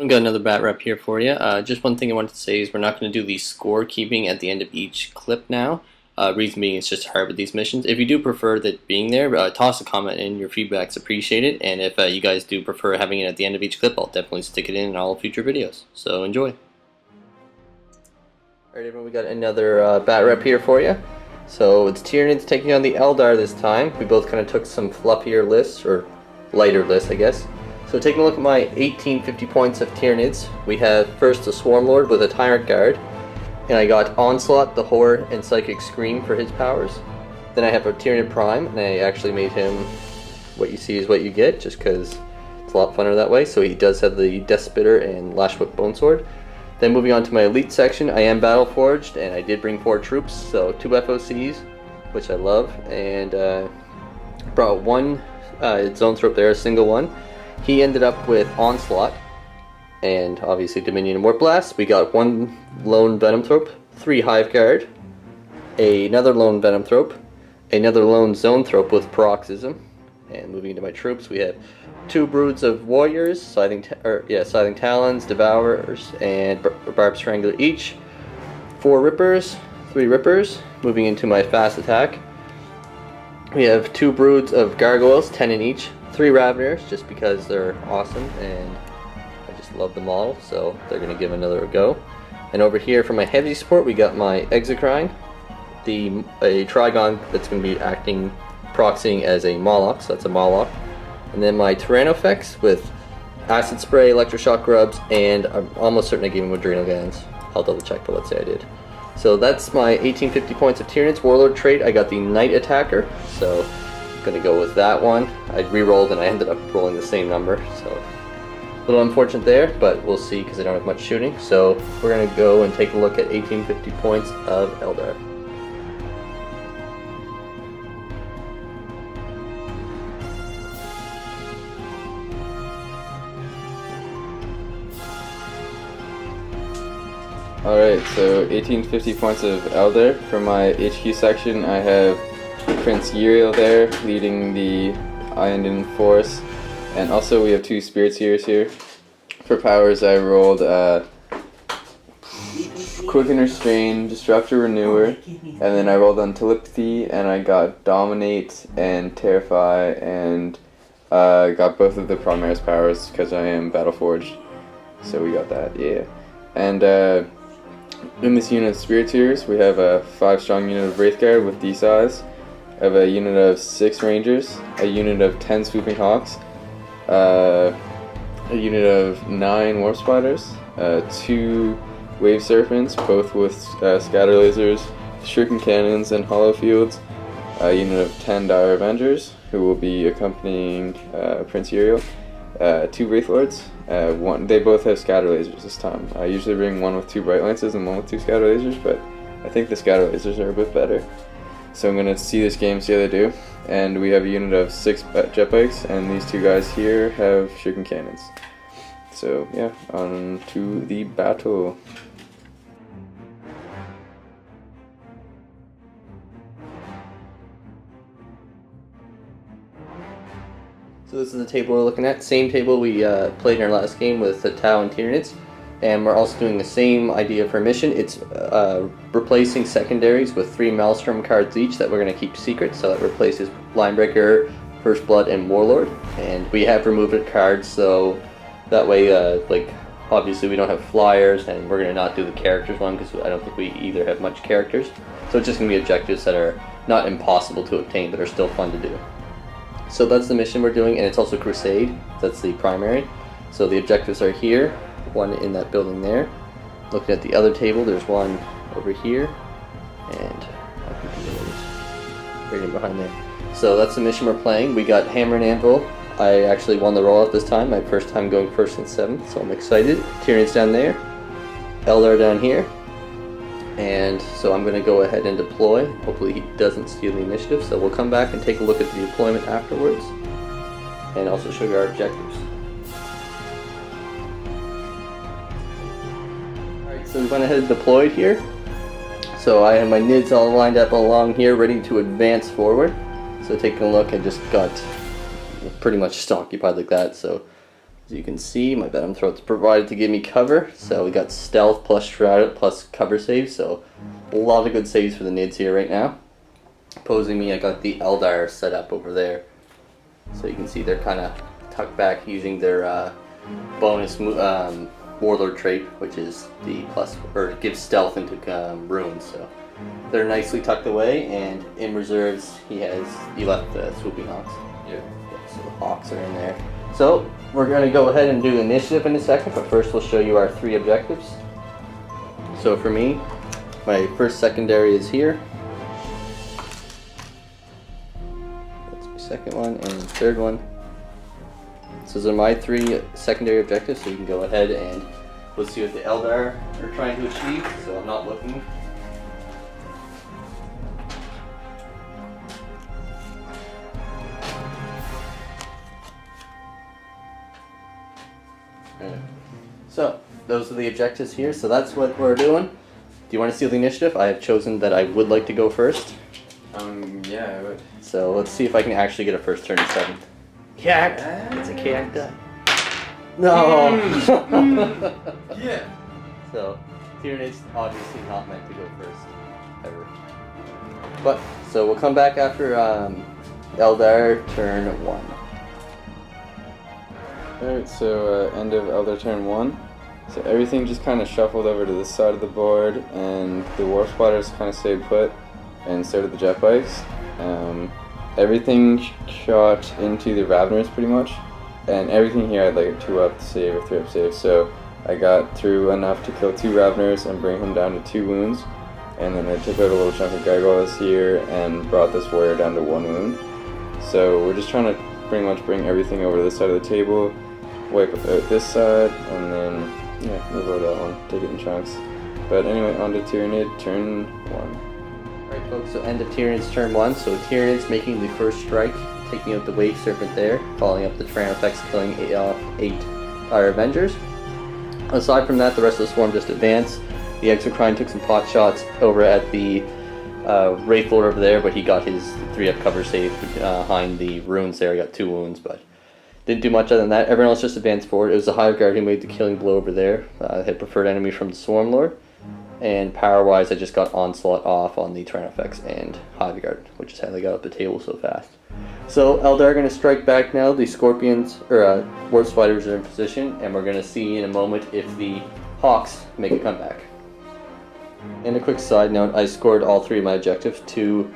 I've got another Batrep here for you. Just one thing I wanted to say is we're not going to do the score keeping at the end of each clip now. Reason being, it's just hard with these missions. If you do prefer that being there, toss a comment in. Your feedback's appreciated. And if you guys do prefer having it at the end of each clip, I'll definitely stick it in all future videos. So enjoy. Alright everyone, we got another Batrep here for you. So it's Tyranids taking on the Eldar this time. We both kind of took some fluffier lists, or lighter lists I guess. So taking a look at my 1850 points of Tyranids, we have first a Swarm Lord with a Tyrant Guard, and I got Onslaught, the Horror, and Psychic Scream for his powers. Then I have a Tyranid Prime, and I actually made him what you see is what you get, just because it's a lot funner that way. So he does have the Death Spitter and Lashfoot Bone Sword. Then moving on to my Elite section, I am Battle Forged, and I did bring 4 troops, so 2 FOCs, which I love, and brought 1 Zoanthrope there, a single one. He ended up with Onslaught, and obviously Dominion and Warp Blast. We got 1 Lone Venomthrope, 3 Hive Guard, another Lone Venomthrope, another Lone Zoanthrope with Paroxysm. And moving into my troops, we have 2 Broods of Warriors, Scything Talons, Devourers, and Barb Strangler each, 4 Rippers, 3 Rippers. Moving into my fast attack, we have 2 Broods of Gargoyles, 10 in each, 3 Raveners, just because they're awesome and I just love the model, so they're going to give another a go. And over here for my heavy support, we got my Exocrine, a Trigon that's going to be proxying as a Moloch, so that's a Moloch. And then my Tyrannofex with Acid Spray, Electroshock Grubs, and I'm almost certain I gave him Adrenal Glands. I'll double check, but let's say I did. So that's my 1850 points of Tyranids. Warlord trait, I got the Night Attacker, so I'm going to go with that one. I re-rolled and I ended up rolling the same number, so a little unfortunate there, but we'll see because I don't have much shooting. So we're going to go and take a look at 1850 points of Eldar. Alright, so 1850 points of Eldar. For my HQ section, I have Prince Uriel there, leading the Iondan force. And also we have 2 Spirit Seers here. For powers, I rolled Quicken Restrain, Disruptor Renewer, and then I rolled on Telepathy, and I got Dominate and Terrify, and got both of the Primaris powers because I am Battle Forged. So we got that, yeah. And in this unit of Spirit Seers, we have a 5-strong unit of Wraithguard with D-Size. I have a unit of 6 Rangers, a unit of 10 Swooping Hawks, a unit of 9 Warp Spiders, 2 Wave Serpents, both with Scatter Lasers, Shuriken Cannons, and Hollow Fields, a unit of 10 Dire Avengers, who will be accompanying Prince Uriel, 2 Wraith Lords. They both have Scatter Lasers this time. I usually bring 1 with 2 Bright Lances and 1 with 2 Scatter Lasers, but I think the Scatter Lasers are a bit better. So I'm going to see this game, see how they do. And we have a unit of 6 Jet Bikes, and these 2 guys here have Shuriken Cannons. So yeah, on to the battle. So this is the table we're looking at. Same table we played in our last game with the Tau and Tyranids. And we're also doing the same idea for mission. It's replacing secondaries with 3 Maelstrom cards each that we're going to keep secret. So that replaces Linebreaker, First Blood, and Warlord. And we have removed cards, so that way, like, obviously we don't have flyers, and we're going to not do the characters one because I don't think we either have much characters. So it's just going to be objectives that are not impossible to obtain, but are still fun to do. So that's the mission we're doing, and it's also Crusade. That's the primary. So the objectives are here, 1 in that building there. Looking at the other table, there's 1 over here, and I think the other is right in behind there. So that's the mission we're playing. We got Hammer and Anvil. I actually won the rollout this time, my first time going 1st and 7th, so I'm excited. Tyranids down there, Eldar down here, and so I'm going to go ahead and deploy. Hopefully he doesn't steal the initiative, so we'll come back and take a look at the deployment afterwards, and also show you our objectives. Alright, so we went ahead and deployed here. So I have my NIDs all lined up along here, ready to advance forward. So taking a look, I just got pretty much just occupied like that, so As you can see, my Venom Throat's provided to give me cover. So we got stealth plus shroud plus cover save. So a lot of good saves for the Nids here right now. Opposing me, I got the Eldar set up over there. So you can see they're kind of tucked back using their bonus Warlord trait, which is the plus, or gives stealth into runes. So they're nicely tucked away, and in reserves he left the Swooping Hawks. Yeah. So the Hawks are in there. So we're going to go ahead and do initiative in a second, but first we'll show you our 3 objectives. So for me, my first secondary is here. That's my second one, and third one. So those are my 3 secondary objectives, so you can go ahead and we'll see what the Eldar are trying to achieve, so I'm not looking. So those are the objectives here, so that's what we're doing. Do you want to steal the initiative? I have chosen that I would like to go first. Yeah, I would. So let's see if I can actually get a first turn in 7th. Cact! It's a cact die. No! Yeah! So, Tyranids obviously not meant to go first, ever. But, so we'll come back after Eldar turn 1. Alright, so end of Elder turn 1. So everything just kind of shuffled over to this side of the board, and the Warp Spotters kind of stayed put, and so did the jet bikes. Everything shot into the Raveners pretty much, and everything here had like a 2-up save or 3-up save, so I got through enough to kill 2 Raveners and bring him down to 2 wounds, and then I took out a little chunk of gargoyles here and brought this warrior down to 1 wound. So we're just trying to pretty much bring everything over to this side of the table, wipe out this side, and then yeah, move over that one, take it in chunks. But anyway, on to Tyranid, turn 1. Alright folks, so end of Tyranids turn 1, so Tyranids making the first strike, taking out the Wave Serpent there, following up the Tyranids, killing 8 our Avengers. Aside from that, the rest of the swarm just advanced. The Exocrine took some pot shots over at the Wraith Lord over there, but he got his 3-up cover save behind the runes there. He got 2 wounds, but didn't do much other than that. Everyone else just advanced forward. It was the Hive Guard who made the killing blow over there. Hit preferred enemy from the Swarm Lord. And power-wise, I just got Onslaught off on the Tyranids and Hive Guard, which is how they got up the table so fast. So Eldar are going to strike back now. The Scorpions, or Warp Spiders are in position, and we're going to see in a moment if the Hawks make a comeback. And a quick side note, I scored all 3 of my objectives, 2,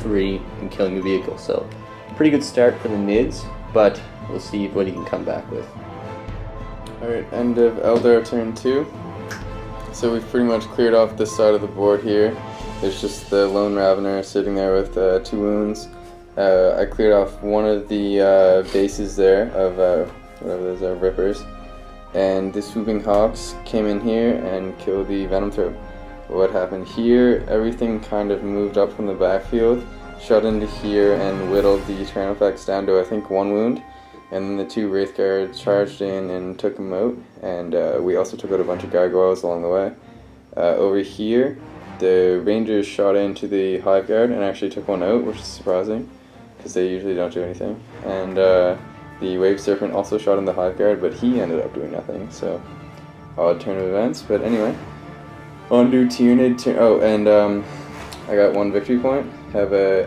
3, and killing the vehicle. So pretty good start for the Nids, but we'll see what he can come back with. Alright, end of Eldar turn 2. So we've pretty much cleared off this side of the board here. There's just the lone Ravener sitting there with 2 wounds. I cleared off one of the bases there of whatever those are, Rippers. And the Swooping Hawks came in here and killed the Venom Throat. What happened here, everything kind of moved up from the backfield, shot into here and whittled the Tyranids down to I think 1 wound. And then the 2 Wraith Guards charged in and took him out, and we also took out a bunch of gargoyles along the way. Over here, the Rangers shot into the Hive Guard and actually took one out, which is surprising, because they usually don't do anything. And the Wave Serpent also shot in the Hive Guard, but he ended up doing nothing, so odd turn of events. But anyway, on to Tyranid. I got 1 victory point, have a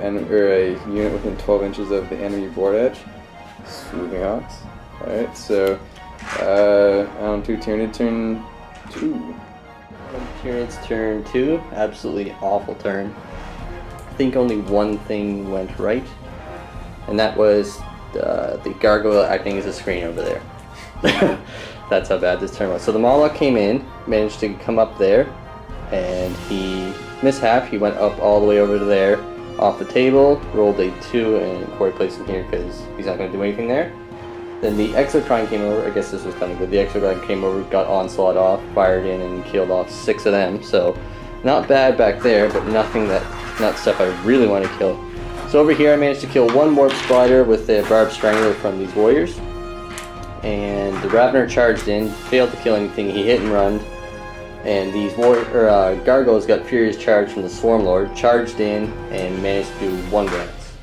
unit within 12 inches of the enemy board edge. Swooping Hawks. Alright, so on to Tyranid turn 2. Tyranids turn 2, absolutely awful turn. I think only one thing went right, and that was the gargoyle acting as a screen over there. That's how bad this turn was. So the Moloch came in, managed to come up there, and he mishap. He went up all the way over to there, off the table, rolled a 2, and Corey placed him here because he's not going to do anything there. Then the Exocrine came over. I guess this was kind of good. The Exocrine came over, got Onslaught off, fired in, and killed off 6 of them. So not bad back there, but not stuff I really want to kill. So over here I managed to kill 1 Warp Spider with the Barbed Strangler from these warriors. And the Ravener charged in, failed to kill anything. He hit and run. And these gargoyles got Furious Charge from the Swarm Lord, charged in, and managed to do 1 glance.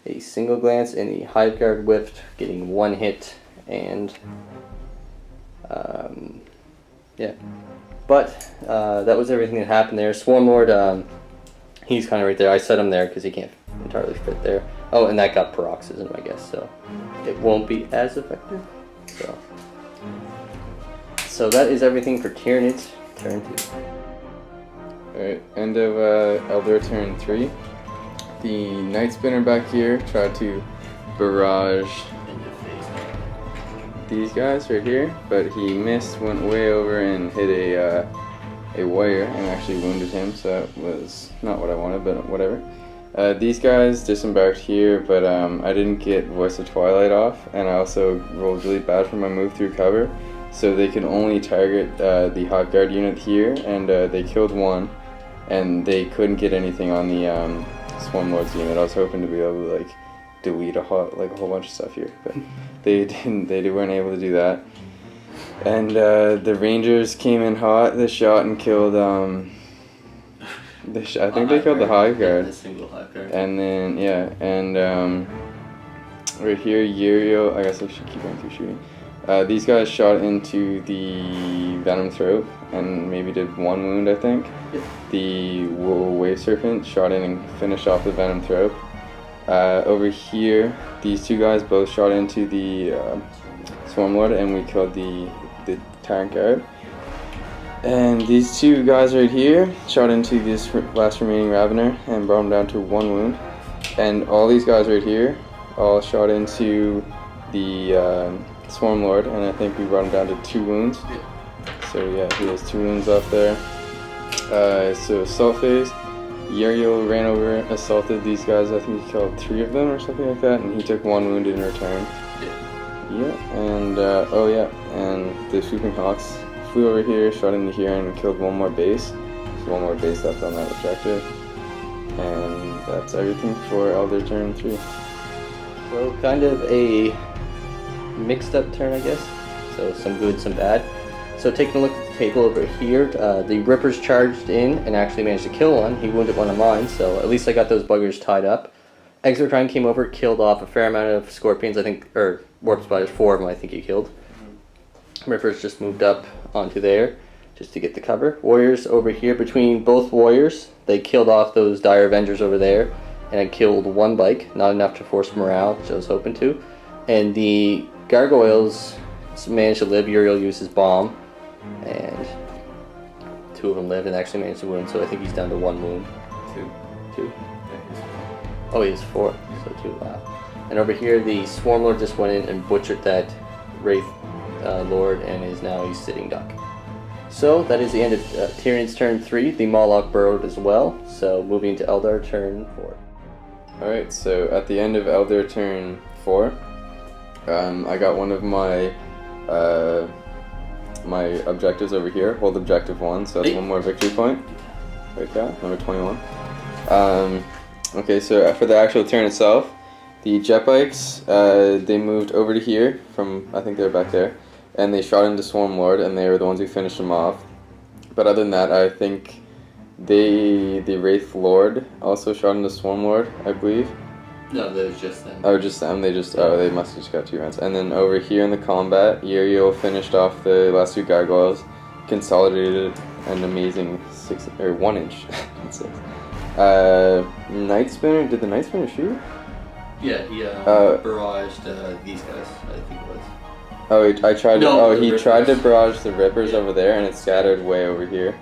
A single glance, and the Hive Guard whiffed, getting 1 hit and yeah. But that was everything that happened there. Swarmlord, he's kind of right there. I set him there because he can't entirely fit there. Oh, and that got paroxysm, I guess, so it won't be as effective. So that is everything for Tyranids turn 2. Alright, end of Eldar turn 3. The Night Spinner back here tried to barrage these guys right here, but he missed, went way over and hit a warrior and actually wounded him, so that was not what I wanted, but whatever. These guys disembarked here, but I didn't get Voice of Twilight off, and I also rolled really bad for my move through cover, so they could only target the Hive Guard unit here, and they killed one, and they couldn't get anything on the Swarmlord's unit. I was hoping to be able to delete a whole bunch of stuff here, but they didn't. They weren't able to do that. And the Rangers came in hot. They shot and killed. I think they killed the Hive Guard. The single Hive Guard. And then right here, Uriel. I guess I should keep going through shooting. These guys shot into the Venom Throat and maybe did 1 wound, I think. Yep. The Wave Serpent shot in and finished off the Venom Throat. Over here, these 2 guys both shot into the Swarmlord, and we killed the Tyrant Guard. And these 2 guys right here shot into this last remaining Ravener and brought him down to 1 wound. And all these guys right here all shot into the Swarmlord, and I think we brought him down to 2 wounds. Yeah. So yeah, he has 2 wounds off there. So assault phase, Uriel ran over, assaulted these guys. I think he killed 3 of them or something like that, and he took 1 wound in return. Yeah, and and the Swooping Hawks flew over here, shot into here, and killed 1 more base. There's 1 more base left on that objective. And that's everything for Eldar turn 3. So kind of a mixed up turn, I guess. So some good, some bad. So taking a look at the table over here, the Rippers charged in and actually managed to kill one. He wounded one of mine, so at least I got those buggers tied up. Exocrine came over, killed off a fair amount of scorpions, I think, or warp spiders, 4 of them I think he killed. Rippers just moved up onto there just to get the cover. Warriors over here, between both warriors, they killed off those Dire Avengers over there, and I killed 1 bike, not enough to force morale, which I was hoping to. And the Gargoyles managed to live. Uriel used his bomb, and 2 of them lived and actually managed to wound, so I think he's down to 1 wound. 2. Oh, he has 4, so 2, wow. And over here, the Swarmlord just went in and butchered that Wraith Lord, and he's sitting duck. So that is the end of Tyranids turn 3. The Moloch burrowed as well, so moving to Eldar turn 4. Alright, so at the end of Eldar turn 4, I got one of my my objectives over here. Hold objective 1, so that's 1 more victory point. Right there, number 21. Okay, so for the actual turn itself, the jet bikes, they moved over to here from, I think they were back there, and they shot into Swarmlord, and they were the ones who finished him off. But other than that, I think the Wraith Lord also shot into Swarmlord, I believe. No, that was just them. Oh, just them? They must have just got 2 rounds. And then over here in the combat, Uriel finished off the last 2 gargoyles, consolidated an amazing 1 inch. Night Spinner, did the Night Spinner shoot? Yeah, he barraged these guys, I think it was. Oh, he tried to barrage the Rippers Yeah. over there, and it scattered way over here.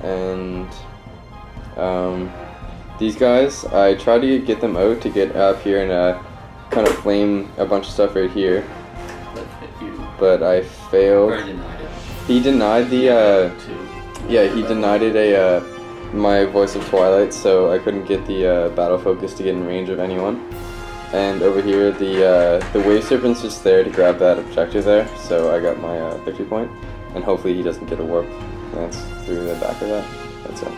And these guys, I tried to get them out to get up here and kind of flame a bunch of stuff right here, but I failed. Or denied it. He denied the he denied it my Voice of Twilight, so I couldn't get the battle focus to get in range of anyone. And over here, the Wave Serpent's just there to grab that objective there, so I got my victory point, and hopefully he doesn't get a warp lance through the back of that. That's it.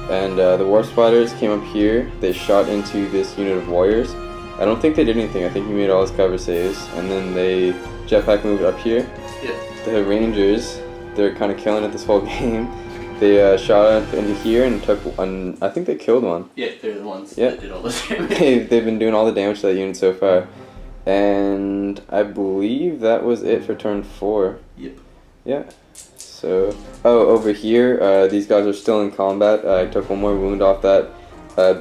And the Warp Spiders came up here. They shot into this unit of warriors. I don't think they did anything. I think he made all his cover saves, and then they jetpack moved up here. Yeah. The Rangers, they're kind of killing it this whole game. They shot up into here and took one. I think they killed one. Yeah, they're the ones that did all this damage. They've been doing all the damage to that unit so far. And I believe that was it for turn 4. Yep. Yeah. So, over here, these guys are still in combat. I took one more wound off that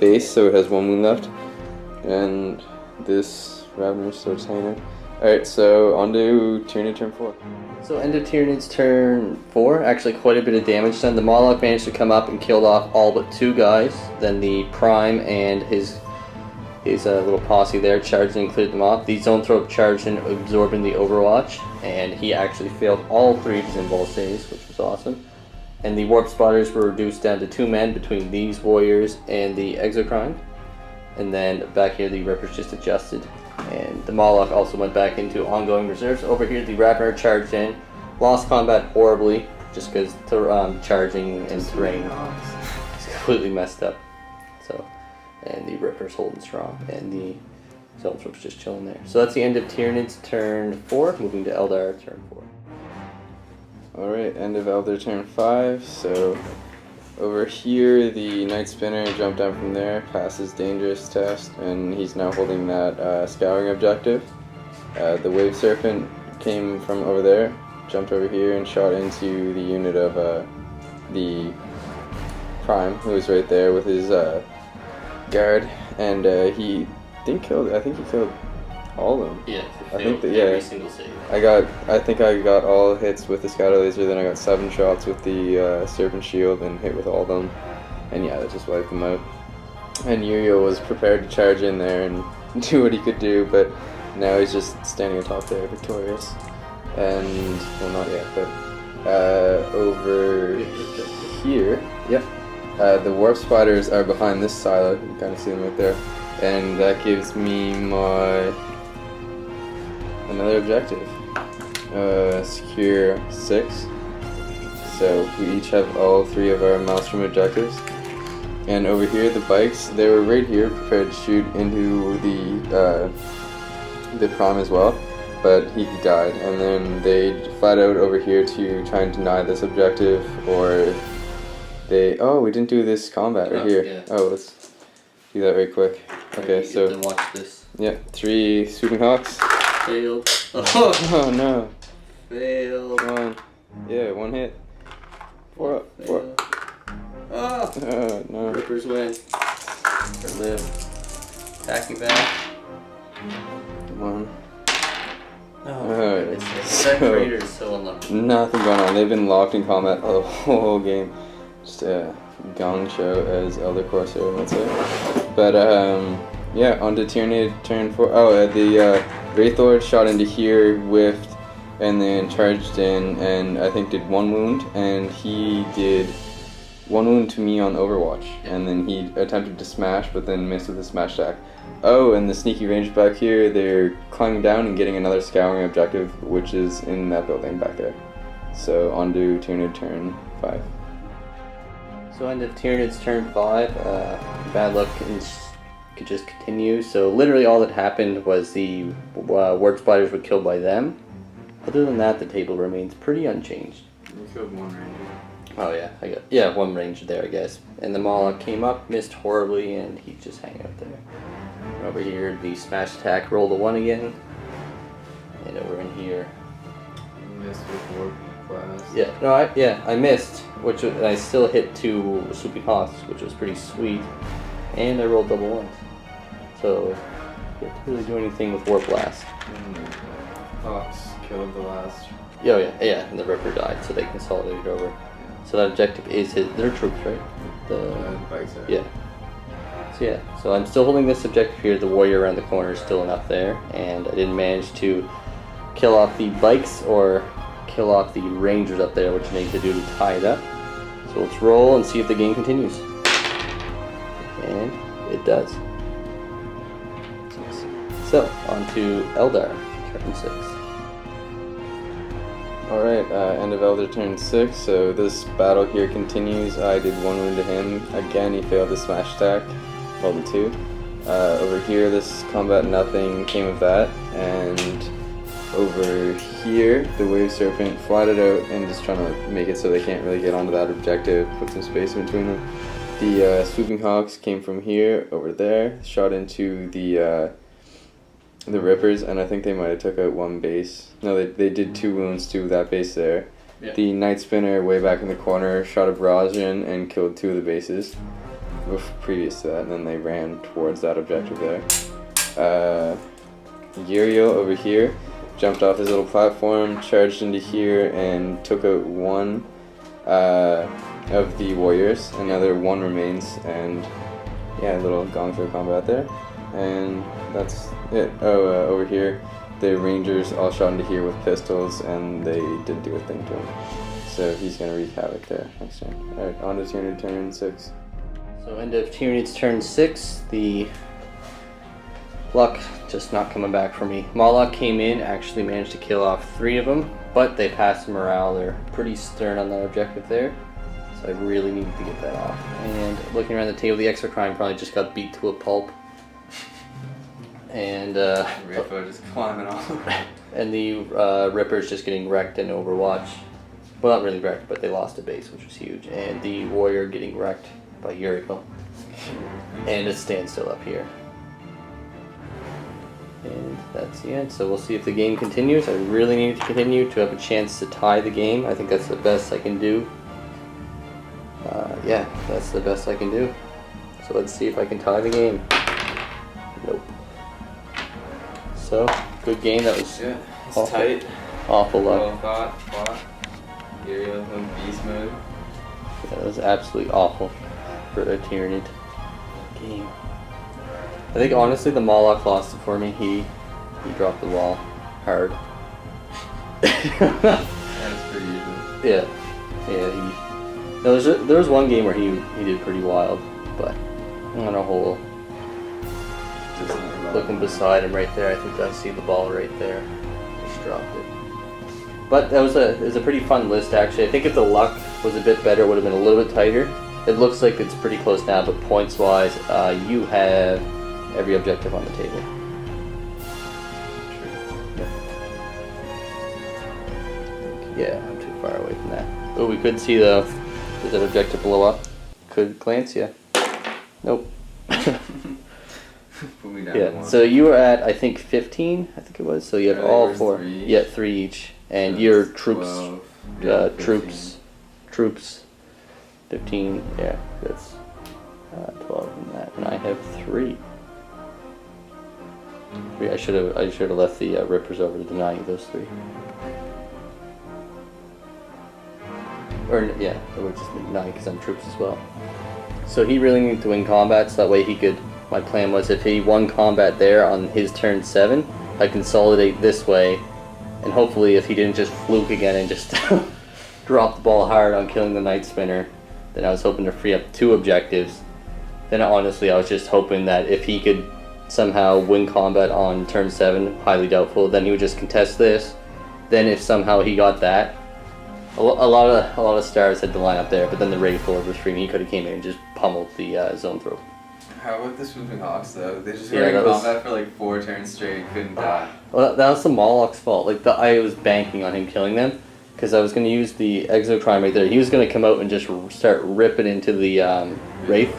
base, so it has 1 wound left. And this Ravener starts hanging. Alright, so on to Tyranid turn 4. So end of Tyranid's turn 4, actually quite a bit of damage done. The Moloch managed to come up and killed off all but 2 guys. Then the Prime and his little posse there charged and cleared them off. The Zone Throw charged in, absorbing the Overwatch, and he actually failed all 3 of his invul saves, which was awesome. And the Warp Spotters were reduced down to 2 men between these warriors and the Exocrine. And then back here the Rippers just adjusted. And the Moloch also went back into ongoing reserves. Over here the Ravener charged in, lost combat horribly, just because charging and terrain is completely messed up. So, and the Ripper's holding strong, and the Zeltrop's just chilling there. So that's the end of Tyranid's turn 4, moving to Eldar turn 4. Alright, end of Eldar turn 5, so over here the Night Spinner jumped down from there, passed his dangerous test, and he's now holding that scouring objective. The Wave Serpent came from over there, jumped over here and shot into the unit of the Prime, who was right there with his guard, and I think he killed all of them. Yeah, I think that, every single save. I think I got all hits with the Scatter Laser, then I got 7 shots with the Serpent Shield and hit with all of them. And yeah, that just wiped them out. And Uriel was prepared to charge in there and do what he could do, but now he's just standing atop there, victorious. And, well, not yet, but over here, yep. The Warp Spiders are behind this silo, you can kind of see them right there. And that gives me another objective. Secure 6. So we each have all 3 of our Maelstrom objectives. And over here, the bikes, they were right here prepared to shoot into the Prime as well, but he died. And then they flat out over here to try and deny this objective, or we didn't do this combat right here. Yeah. Oh, let's do that very quick. Okay, so then watch this. yeah, 3 Swooping Hawks. Failed. Oh no. Failed. Come on. Yeah, 1 hit. 4 up. 4 up. Oh. Oh no. Rippers win. Or live. Attacking back. Come on. Oh, Alright. that creator is so unlucky. Nothing going on. They've been locked in combat the whole game. Just a gong show, as Elder Corsair would say. But yeah, on to Tyranid turn 4. Oh, the Wraith Lord shot into here, whiffed, and then charged in, and I think did 1 wound, and he did 1 wound to me on Overwatch, and then he attempted to smash, but then missed with a smash attack. Oh, and the sneaky range back here, they're climbing down and getting another scouring objective, which is in that building back there. So on to Tyranid turn 5. So end of Tyranid's turn 5. Bad luck could just continue. So literally all that happened was the Warp Spiders were killed by them. Other than that, the table remains pretty unchanged. You killed 1 ranger. Oh yeah, 1 ranger there, I guess. And the Moloch came up, missed horribly, and he's just hanging out there. And over here, the smash attack rolled a 1 again. And over in here, You missed with Warp Blast. yeah, no, I missed, and I still hit 2 Swooping Hawks, which was pretty sweet. And I rolled double 1s. So, you have to really do anything with Warp Blast. Hawks killed the last. Oh yeah, and the Ripper died, so they consolidated over. Yeah. So that objective is their troops, right? The bikes are. Yeah. So yeah, so I'm still holding this objective here. The warrior around the corner is still enough there, and I didn't manage to kill off the bikes or kill off the rangers up there, which I need to do to tie it up. So let's roll and see if the game continues. And it does. So, on to Eldar, turn 6. Alright, end of Eldar turn 6, so this battle here continues. I did 1 wound to him. Again, he failed the smash attack, rolled a 2. Over here, this combat, nothing came of that. And over here, the Wave Serpent flatted out and just trying to make it so they can't really get onto that objective, put some space in between them. The Swooping Hawks came from here, over there, shot into the the Rippers, and I think they might have took out one base. No, they did 2 wounds to that base there. Yeah. The Night Spinner way back in the corner shot a barrage in and killed 2 of the bases previous to that, and then they ran towards that objective there. Uriel over here jumped off his little platform, charged into here, and took out 1 of the warriors, and now there 1 remains, and yeah, a little gong throw combat there, and that's it. Over here, the Rangers all shot into here with pistols, and they didn't do a thing to him. So he's gonna wreak havoc there next turn. Alright, on to Tyranid turn 6. So end of Tyranid's turn 6, the luck just not coming back for me. Moloch came in, actually managed to kill off 3 of them, but they passed the morale. They're pretty stern on that objective there. So I really needed to get that off. And looking around the table, the Exocrine probably just got beat to a pulp. And Ripper just climbing off. and the Ripper's just getting wrecked in Overwatch. Well, not really wrecked, but they lost a base, which was huge. And the Warrior getting wrecked by Uriel. And a standstill up here. And that's the end. So we'll see if the game continues. I really need to continue to have a chance to tie the game. I think that's the best I can do. Yeah, that's the best I can do. So let's see if I can tie the game. Nope. So, good game. That was Yeah, it's awful, tight. awful luck. Well fought. Uriel in beast mode. Yeah, that was absolutely awful for a Tyranid game. I think honestly the Moloch lost it for me. He dropped the wall hard. That's pretty usual. Yeah. There was one game where he did pretty wild, but on a whole, Just not looking beside him right there, I think I see the ball right there. Just dropped it. But it was a pretty fun list actually. I think if the luck was a bit better, it would have been a little bit tighter. It looks like it's pretty close now, but points wise, you have every objective on the table. Yeah, I'm too far away from that. Oh, we could see did that objective blow up? Could glance, yeah. Nope. Put me down to Yeah, 1. so you were at, I think, 15, I think it was. So you have all there's 4. 3 each. Yeah, 3 each. And So your that's troops, 12. Yeah, 15. troops, 15, yeah, that's 12 in that. And I have 3. I should have left the Rippers over to deny you those 3. Or yeah, it would just be 9 because I'm troops as well. So he really needed to win combat, so that way he could. My plan was if he won combat there on his turn 7, I consolidate this way, and hopefully if he didn't just fluke again and just drop the ball hard on killing the Night Spinner, then I was hoping to free up 2 objectives. Then honestly, I was just hoping that if he could somehow win combat on turn 7, highly doubtful, then he would just contest this. Then if somehow he got that, a lot of stars had to line up there, but then the Wraith Lord was free, and he could have came in and just pummeled the zone throw. How about the Swooping Hawks though? They just Yeah, were in that was- combat for like 4 turns straight, couldn't die. Well, that was the Moloch's fault. Like I was banking on him killing them, because I was going to use the Exocrine right there. He was going to come out and just start ripping into the Wraith.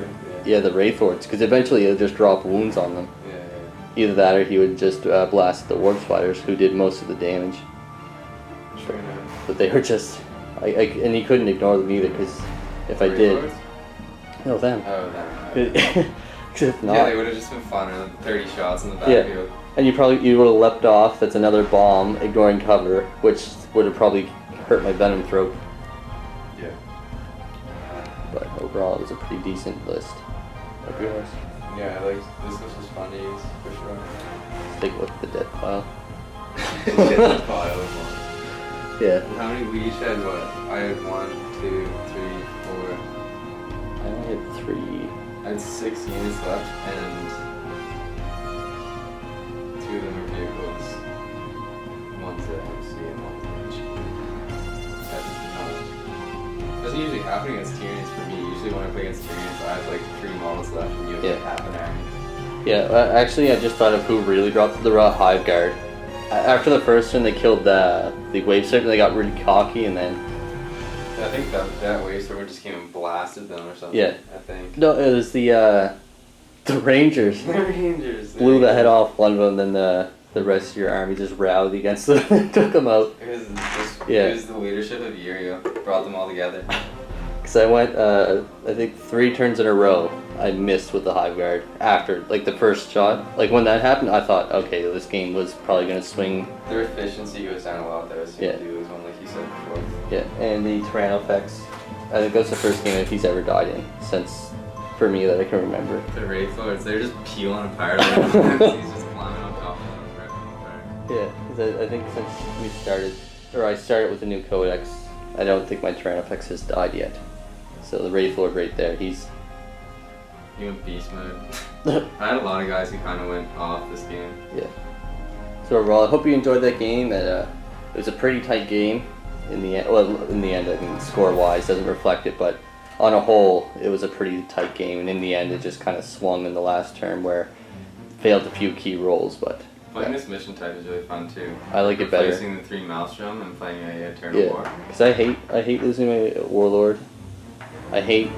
Yeah, the Wraith Lords, because eventually he'll just drop wounds on them. Yeah. Either that or he would just blast the Warp Spiders, who did most of the damage. Sure enough. But they were just, and he couldn't ignore them either, because if I did, no them. Oh, that. 'Cause if not, Yeah, they would have just been fun, or 30 shots in the Yeah. backfield. and you would have leapt off. That's another bomb, ignoring cover, which would have probably hurt my Venom throat. Yeah. But overall, it was a pretty decent list. Like yours. Yeah, like this was fun to use for sure. Stick with the dead pile. Get the pile of one. Yeah. How many we each had? What? I had 1, 2, 3, 4. I only had 3. I had 6 units left, and 2 of them are vehicles. One's at MC and one's at H. Doesn't usually happen against Tyranids for me. Usually when I play against Tyranids, I have like 3 models left, and you have like Yeah. half an army. Yeah, actually, I just thought of who really dropped the raw Hive Guard. After the first one, they killed the Wave Serpent. They got really cocky, and then I think that wave server just came and blasted them or something. Yeah. I think. no, it was the Rangers The Rangers blew the head off one of them. Then the rest of your army just rallied against them and took them out. It was the leadership of Yurio brought them all together. Because I went, I think 3 turns in a row, I missed with the Hive Guard after, like, the first shot. Like, when that happened, I thought, okay, this game was probably going to swing. Their efficiency goes down a lot, though, as you do, one like you said before. Yeah, and the Tyranids, I think that's the first game that he's ever died in, since, for me, that I can remember. The Wraith Lords, they're just peeling apart. He's just climbing on top of them and ripping them apart. Yeah, because I think since we started, or I started with the new Codex, I don't think my Tyranids has died yet. So the Wraith Lord right there, he's... He went beast mode. I had a lot of guys who kind of went off this game. Yeah. So overall, I hope you enjoyed that game. And, it was a pretty tight game in the end. Well, in the end, I mean, score-wise doesn't reflect it, but on a whole, it was a pretty tight game. And in the end, it just kind of swung in the last term where it failed a few key rolls, but... Playing this mission type is really fun too. I like it better. Replacing the 3 Maelstrom and playing a Turn of War. Because I hate losing my Warlord. I hate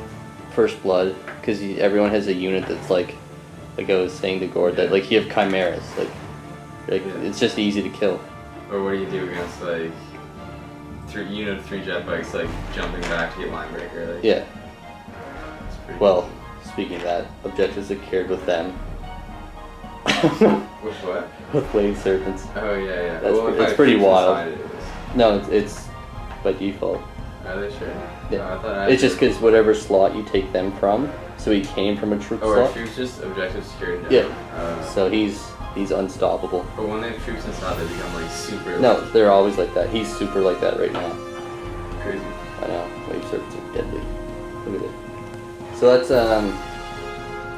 First Blood because everyone has a unit that's like I was saying to Gord, that like you have chimeras, like it's just easy to kill. Or what do you do against like 3 jet bikes like jumping back to get line breaker? Like, yeah. Well, speaking of that, objectives secured with them. With what? With Blade Serpents. Oh yeah. It's pretty wild. No, it's by default. Are they sure? Yeah. It's just because whatever slot you take them from, so he came from a troop slot. Or troops just objective secured. Yeah. So he's unstoppable. But when they have troops inside, they become like super. No, they're always like that. He's super like that right now. Crazy. I know. Wave serpents are deadly. Look at it. So that's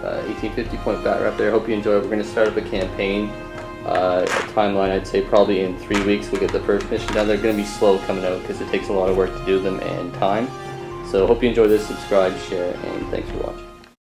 1850 point Batrep there. Hope you enjoy it. We're going to start up a campaign. A timeline, I'd say probably in 3 weeks we'll get the first mission done. They're going to be slow coming out because it takes a lot of work to do them and time. So hope you enjoy this, subscribe, share, and thanks for watching.